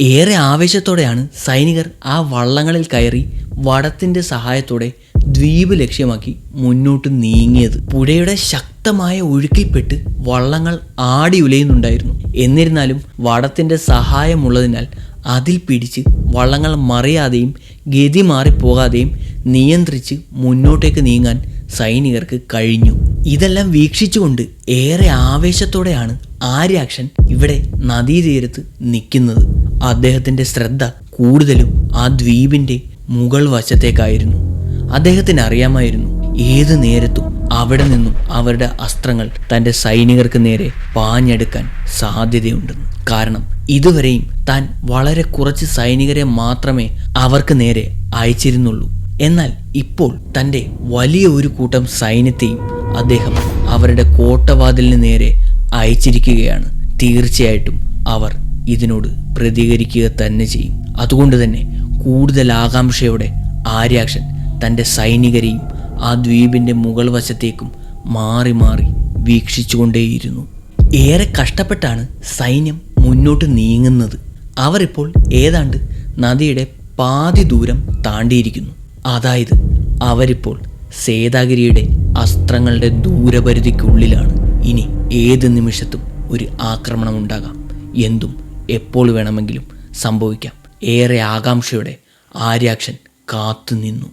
ഏറെ ആവേശത്തോടെയാണ് സൈനികർ ആ വള്ളങ്ങളിൽ കയറി വടത്തിൻ്റെ സഹായത്തോടെ ദ്വീപ് ലക്ഷ്യമാക്കി മുന്നോട്ട് നീങ്ങിയത്. പുഴയുടെ ശക്തമായ ഒഴുക്കിൽപ്പെട്ട് വള്ളങ്ങൾ ആടിയുലയുന്നുണ്ടായിരുന്നു. എന്നിരുന്നാലും വടത്തിൻ്റെ സഹായമുള്ളതിനാൽ അതിൽ പിടിച്ച് വള്ളങ്ങൾ മറിയാതെയും ഗതി മാറിപ്പോകാതെയും നിയന്ത്രിച്ച് മുന്നോട്ടേക്ക് നീങ്ങാൻ സൈനികർക്ക് കഴിഞ്ഞു. ഇതെല്ലാം വീക്ഷിച്ചുകൊണ്ട് ഏറെ ആവേശത്തോടെയാണ് ആര്യാക്ഷൻ ഇവിടെ നദീതീരത്ത് നിൽക്കുന്നത്. അദ്ദേഹത്തിൻ്റെ ശ്രദ്ധ കൂടുതലും ആ ദ്വീപിൻ്റെ മുകൾ വശത്തേക്കായിരുന്നു. അദ്ദേഹത്തിന് അറിയാമായിരുന്നു ഏത് നേരത്തും അവിടെ നിന്നും അവരുടെ അസ്ത്രങ്ങൾ തൻ്റെ സൈനികർക്ക് നേരെ പാഞ്ഞെടുക്കാൻ സാധ്യതയുണ്ടെന്ന്. കാരണം ഇതുവരെയും താൻ വളരെ കുറച്ച് സൈനികരെ മാത്രമേ അവർക്ക് നേരെ അയച്ചിരുന്നുള്ളൂ. എന്നാൽ ഇപ്പോൾ തൻ്റെ വലിയ ഒരു കൂട്ടം സൈന്യത്തെയും അദ്ദേഹം അവരുടെ കോട്ടവാതിലിന് നേരെ അയച്ചിരിക്കുകയാണ്. തീർച്ചയായിട്ടും അവർ ഇതിനോട് പ്രതികരിക്കുക തന്നെ ചെയ്യും. അതുകൊണ്ട് തന്നെ കൂടുതൽ ആകാംക്ഷയോടെ ആര്യാക്ഷൻ തൻ്റെ സൈനികരെയും ആ ദ്വീപിൻ്റെ മുകൾ വശത്തേക്കും മാറി മാറി വീക്ഷിച്ചുകൊണ്ടേയിരുന്നു. ഏറെ കഷ്ടപ്പെട്ടാണ് സൈന്യം മുന്നോട്ട് നീങ്ങുന്നത്. അവർ ഇപ്പോൾ ഏതാണ്ട് നദിയുടെ പാതി ദൂരം താണ്ടിയിരിക്കുന്നു. അതായത് അവരിപ്പോൾ സേതാഗിരിയുടെ അസ്ത്രങ്ങളുടെ ദൂരപരിധിക്കുള്ളിലാണ്. ഇനി ഏത് നിമിഷത്തും ഒരു ആക്രമണം ഉണ്ടാകാം. എന്തും എപ്പോൾ വേണമെങ്കിലും സംഭവിക്കാം. ഏറെ ആകാംക്ഷയോടെ ആര്യാക്ഷൻ കാത്തുനിന്നു.